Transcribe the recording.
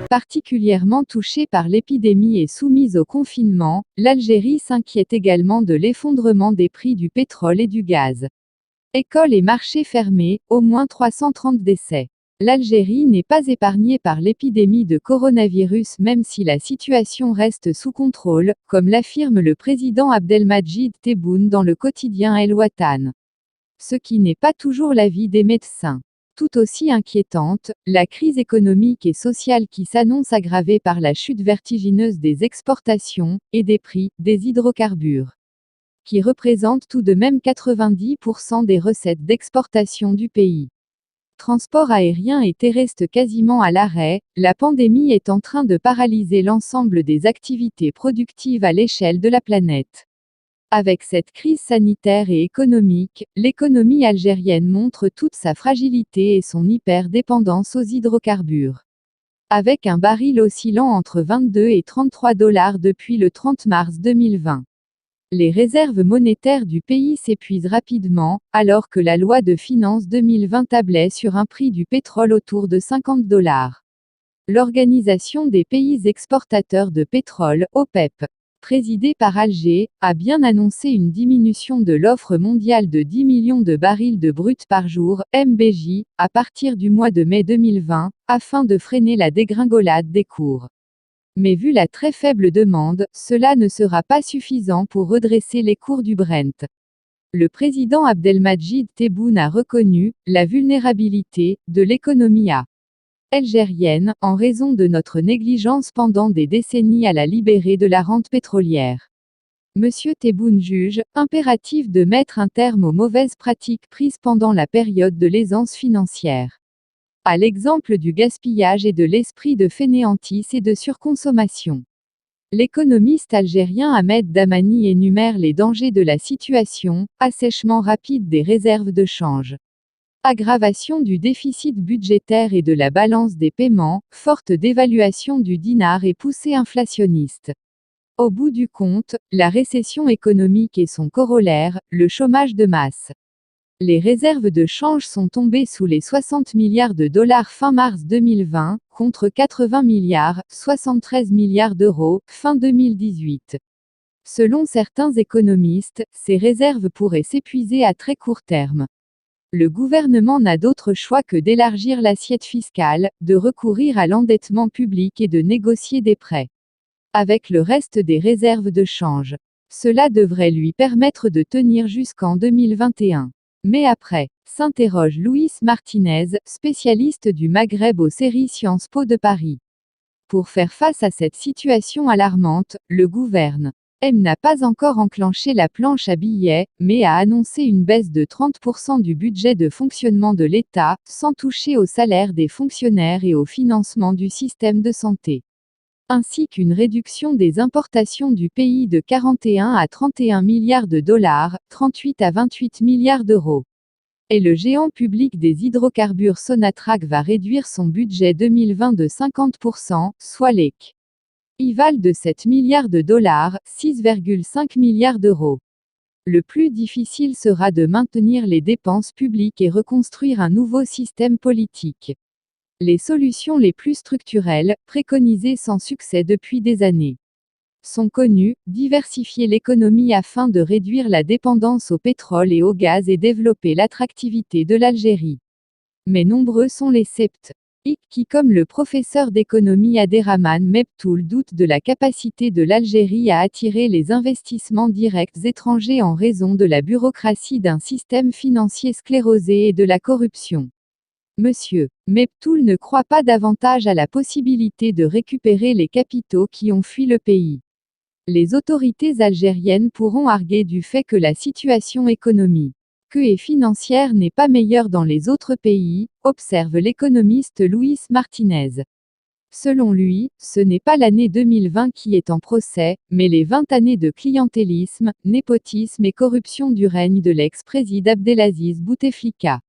Particulièrement touchée par l'épidémie et soumise au confinement, l'Algérie s'inquiète également de l'effondrement des prix du pétrole et du gaz. Écoles et marchés fermés, au moins 330 décès. L'Algérie n'est pas épargnée par l'épidémie de coronavirus même si la situation reste sous contrôle, comme l'affirme le président Abdelmadjid Tebboune dans le quotidien El Watan. Ce qui n'est pas toujours l'avis des médecins. Tout aussi inquiétante, la crise économique et sociale qui s'annonce aggravée par la chute vertigineuse des exportations, et des prix, des hydrocarbures, qui représentent tout de même 90% des recettes d'exportation du pays. Transport aérien et terrestre quasiment à l'arrêt, la pandémie est en train de paralyser l'ensemble des activités productives à l'échelle de la planète. Avec cette crise sanitaire et économique, l'économie algérienne montre toute sa fragilité et son hyper-dépendance aux hydrocarbures. Avec un baril oscillant entre 22 et 33 $ depuis le 30 mars 2020. Les réserves monétaires du pays s'épuisent rapidement, alors que la loi de finances 2020 tablait sur un prix du pétrole autour de 50 $. L'Organisation des pays exportateurs de pétrole, OPEP, présidée par Alger, a bien annoncé une diminution de l'offre mondiale de 10 millions de barils de brut par jour, MBJ, à partir du mois de mai 2020, afin de freiner la dégringolade des cours. Mais vu la très faible demande, cela ne sera pas suffisant pour redresser les cours du Brent. Le président Abdelmadjid Tebboune a reconnu la vulnérabilité de l'économie algérienne, en raison de notre négligence pendant des décennies à la libérer de la rente pétrolière. Monsieur Tebboune juge impératif de mettre un terme aux mauvaises pratiques prises pendant la période de l'aisance financière. À l'exemple du gaspillage et de l'esprit de fainéantise et de surconsommation. L'économiste algérien Ahmed Damani énumère les dangers de la situation: assèchement rapide des réserves de change, aggravation du déficit budgétaire et de la balance des paiements, forte dévaluation du dinar et poussée inflationniste. Au bout du compte, la récession économique et son corollaire, le chômage de masse. Les réserves de change sont tombées sous les 60 milliards de dollars fin mars 2020, contre 80 milliards, 73 milliards d'euros, fin 2018. Selon certains économistes, ces réserves pourraient s'épuiser à très court terme. Le gouvernement n'a d'autre choix que d'élargir l'assiette fiscale, de recourir à l'endettement public et de négocier des prêts avec le reste des réserves de change. Cela devrait lui permettre de tenir jusqu'en 2021. Mais après, s'interroge Luis Martinez, spécialiste du Maghreb au CERI Sciences Po de Paris. Pour faire face à cette situation alarmante, le gouvernement n'a pas encore enclenché la planche à billets, mais a annoncé une baisse de 30% du budget de fonctionnement de l'État, sans toucher au salaire des fonctionnaires et au financement du système de santé. Ainsi qu'une réduction des importations du pays de 41 à 31 milliards de dollars, 38 à 28 milliards d'euros. Et le géant public des hydrocarbures Sonatrach va réduire son budget 2020 de 50%, soit l'équivalent de 7 milliards de dollars, 6,5 milliards d'euros. Le plus difficile sera de maintenir les dépenses publiques et reconstruire un nouveau système politique. Les solutions les plus structurelles, préconisées sans succès depuis des années, sont connues: diversifier l'économie afin de réduire la dépendance au pétrole et au gaz et développer l'attractivité de l'Algérie. Mais nombreux sont les sceptiques qui, comme le professeur d'économie Abderrahmane Mebtoul, doutent de la capacité de l'Algérie à attirer les investissements directs étrangers en raison de la bureaucratie d'un système financier sclérosé et de la corruption. Monsieur Mebtoul ne croit pas davantage à la possibilité de récupérer les capitaux qui ont fui le pays. Les autorités algériennes pourront arguer du fait que la situation économique et financière n'est pas meilleure dans les autres pays, observe l'économiste Luis Martinez. Selon lui, ce n'est pas l'année 2020 qui est en procès, mais les 20 années de clientélisme, népotisme et corruption du règne de l'ex-président Abdelaziz Bouteflika.